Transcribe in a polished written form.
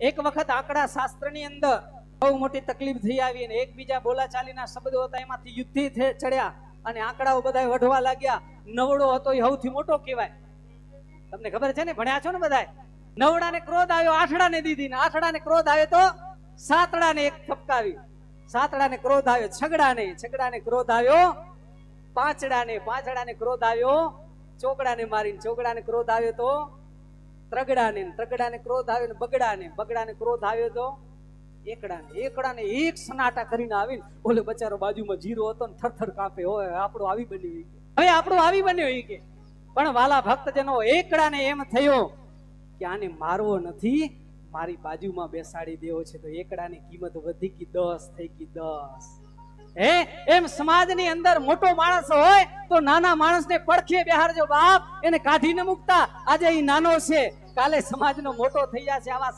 એક વખત આંકડા શાસ્ત્રની અંદર બહુ મોટી તકલીફ થઈ આવી અને એકબીજા બોલાચાલીના શબ્દો હતા, એમાંથી યુદ્ધી ચડ્યા અને આંકડાઓ બધા વઢવા લાગ્યા. નવડો હતો એ સૌથી મોટો કહેવાય. તમને ખબર છે ને, ભણ્યા છો ને બધા. નવડાને ક્રોધ આવ્યો, આઠડાને દીધી, ને આઠડાને ક્રોધ આવ્યો તો સાતડાને એક ઠપકાવી. સાતડાને ક્રોધ આવ્યો છગડાને, છગડાને ક્રોધ આવ્યો પાંચડાને, પાંચડાને ક્રોધ આવ્યો ચોકડાને મારીને, ચોકડાને ક્રોધ આવ્યો તો ત્રગડાને, ત્રગડાને ક્રોધ આવ્યો ને બગડાને, બગડાને ક્રોધ આવ્યો તો એકડાને, એકડાને એક સનાટા કરીને આવીને ઓલે બચારો બાજુમાં જીરો હતો ને થરથર કાપે. હોય આપણું આવી બન્યું, હવે આપણું આવી બન્યું કે. પણ વાલા ભક્તજનો, એકડાને એમ થયો કે આને મારવો નથી, મારી બાજુમાં બેસાડી દેવો છે. તો એકડાની કિંમત વધી ગઈ 10 થઈ ગઈ 10. એમ સમાજની અંદર મોટો માણસ હોય તો નાના માણસને પડખે બેહારજો બાપ, એને કાઢીને મૂકતા. આજે એ નાનો છે, કાલે સમાજનો મોટો થઈ જશે. આવા